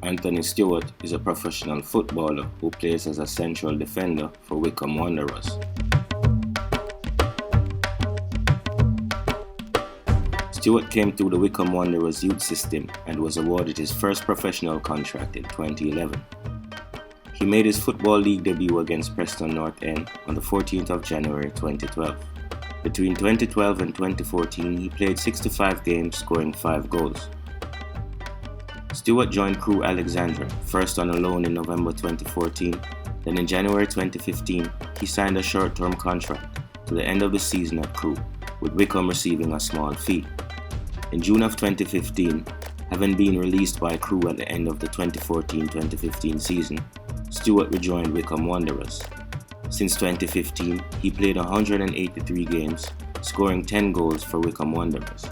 Anthony Stewart is a professional footballer who plays as a central defender for Wycombe Wanderers. Stewart came through the Wycombe Wanderers youth system and was awarded his first professional contract in 2011. He made his Football League debut against Preston North End on the 14th of January 2012. Between 2012 and 2014, he played 65 games, scoring 5 goals. Stewart joined Crewe Alexandra, first on a loan in November 2014, then in January 2015, he signed a short-term contract to the end of the season at Crewe, with Wycombe receiving a small fee. In June of 2015, having been released by Crewe at the end of the 2014-2015 season, Stewart rejoined Wycombe Wanderers. Since 2015, he played 183 games, scoring 10 goals for Wycombe Wanderers.